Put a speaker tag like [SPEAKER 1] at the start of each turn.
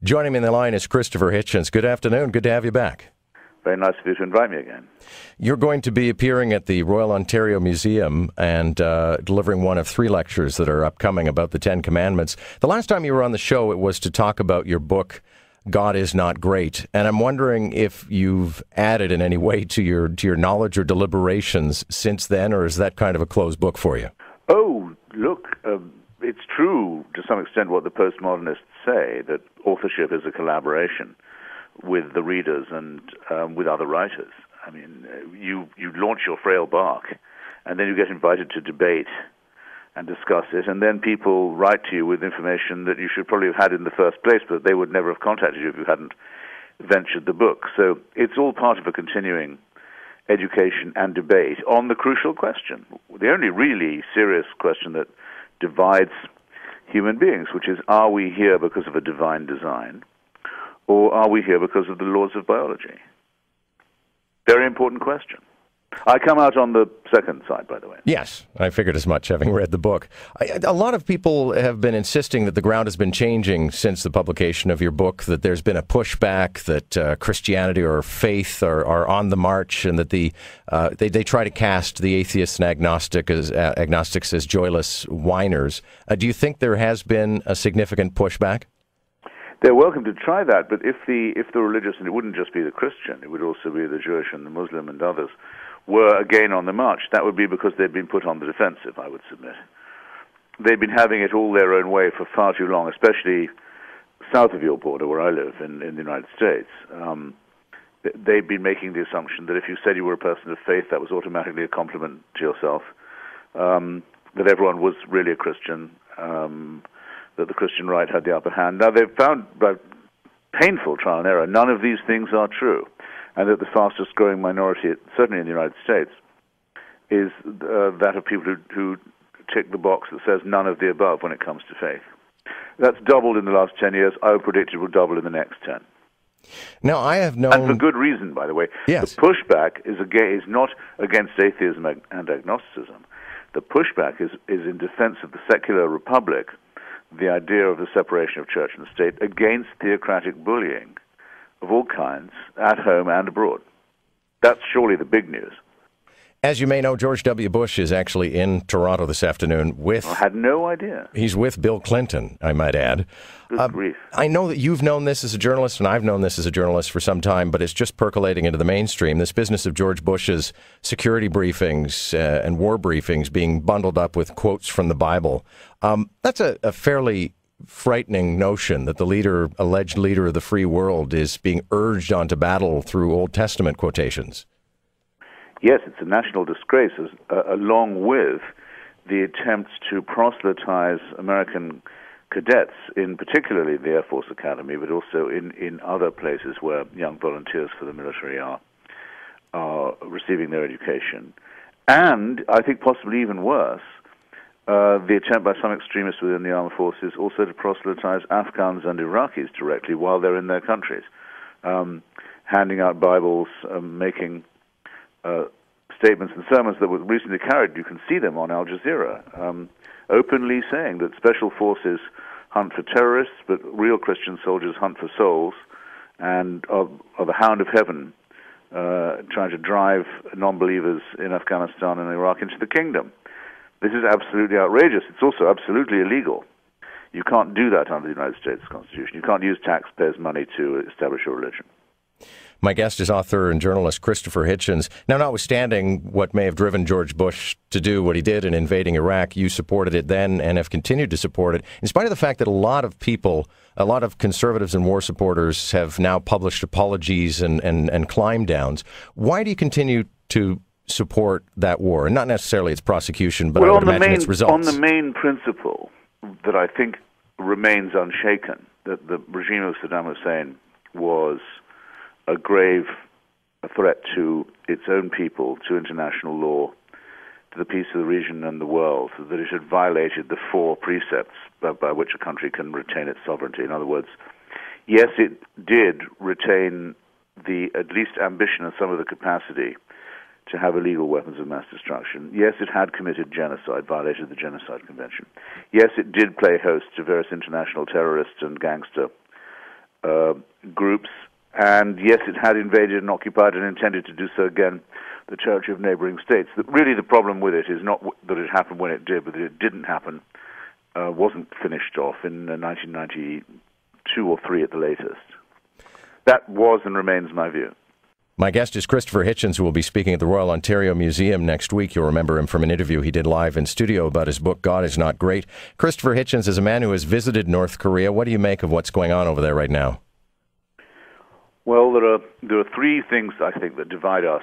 [SPEAKER 1] Joining me in the line is Christopher Hitchens. Good afternoon. Good to have you back.
[SPEAKER 2] Very nice of you to invite me again.
[SPEAKER 1] You're going to be appearing at the Royal Ontario Museum and delivering one of 3 lectures that are upcoming about the Ten Commandments. The last time you were on the show, it was to talk about your book, God is Not Great. And I'm wondering if you've added in any way to your knowledge or deliberations since then, or is that kind of a closed book for you?
[SPEAKER 2] Oh, look, it's true to some extent what the postmodernists say, that authorship is a collaboration with the readers and with other writers. I mean, you launch your frail bark, and then you get invited to debate and discuss it, and then people write to you with information that you should probably have had in the first place, but they would never have contacted you if you hadn't ventured the book. So it's all part of a continuing education and debate on the crucial question, the only really serious question that divides human beings, which is, are we here because of a divine design, or are we here because of the laws of biology? Very important question. I come out on the second side, by the way.
[SPEAKER 1] Yes, I figured as much, having read the book. A lot of people have been insisting that the ground has been changing since the publication of your book, that there's been a pushback, that Christianity or faith are on the march, and that they try to cast the atheists and agnostics as joyless whiners. Do you think there has been a significant pushback?
[SPEAKER 2] They're welcome to try that, but if the religious, and it wouldn't just be the Christian, it would also be the Jewish and the Muslim and others, were again on the march, that would be because they'd been put on the defensive, I would submit. They've been having it all their own way for far too long, especially south of your border, where I live, in the United States. They've been making the assumption that if you said you were a person of faith, that was automatically a compliment to yourself, that everyone was really a Christian, that the Christian right had the upper hand. Now, they've found, by painful trial and error, none of these things are true, and that the fastest growing minority, certainly in the United States, is that of people who tick the box that says none of the above when it comes to faith. That's doubled in the last 10 years. I would predict it will double in the next 10.
[SPEAKER 1] Now, I have known...
[SPEAKER 2] And for good reason, by the way.
[SPEAKER 1] Yes.
[SPEAKER 2] The pushback is not against atheism and agnosticism. The pushback is in defense of the secular republic, the idea of the separation of church and state, against theocratic bullying of all kinds, at home and abroad. That's surely the big news.
[SPEAKER 1] As you may know, George W. Bush is actually in Toronto this afternoon with...
[SPEAKER 2] I had no idea.
[SPEAKER 1] He's with Bill Clinton, I might add.
[SPEAKER 2] Good grief.
[SPEAKER 1] I know that you've known this as a journalist, and I've known this as a journalist for some time, but it's just percolating into the mainstream. This business of George Bush's security briefings and war briefings being bundled up with quotes from the Bible. That's a fairly frightening notion that the alleged leader of the free world is being urged onto battle through Old Testament quotations.
[SPEAKER 2] Yes, it's a national disgrace, along with the attempts to proselytize American cadets, in particularly the Air Force Academy, but also in other places where young volunteers for the military are receiving their education. And, I think possibly even worse, the attempt by some extremists within the armed forces also to proselytize Afghans and Iraqis directly while they're in their countries, handing out Bibles, making statements and sermons that were recently carried. You can see them on Al Jazeera, openly saying that special forces hunt for terrorists, but real Christian soldiers hunt for souls, and are the hound of heaven, trying to drive non-believers in Afghanistan and Iraq into the kingdom. This is absolutely outrageous. It's also absolutely illegal. You can't do that under the United States Constitution. You can't use taxpayers' money to establish a religion.
[SPEAKER 1] My guest is author and journalist Christopher Hitchens. Now, notwithstanding what may have driven George Bush to do what he did in invading Iraq, you supported it then and have continued to support it, in spite of the fact that a lot of people, a lot of conservatives and war supporters have now published apologies and climb downs. Why do you continue to support that war, and not necessarily its prosecution, but I would imagine its results?
[SPEAKER 2] On the main principle that I think remains unshaken, that the regime of Saddam Hussein was a grave threat to its own people, to international law, to the peace of the region and the world, that it had violated the 4 precepts by which a country can retain its sovereignty. In other words, yes, it did retain the at least ambition and some of the capacity to have illegal weapons of mass destruction. Yes, it had committed genocide, violated the Genocide Convention. Yes, it did play host to various international terrorists and gangster groups. And yes, it had invaded and occupied and intended to do so again the territory of neighboring states. Really, the problem with it is not that it happened when it did, but that it didn't happen, wasn't finished off in 1992 or 3 at the latest. That was and remains my view.
[SPEAKER 1] My guest is Christopher Hitchens, who will be speaking at the Royal Ontario Museum next week. You'll remember him from an interview he did live in studio about his book, God Is Not Great. Christopher Hitchens is a man who has visited North Korea. What do you make of what's going on over there right now?
[SPEAKER 2] Well, there are 3 things, I think, that divide us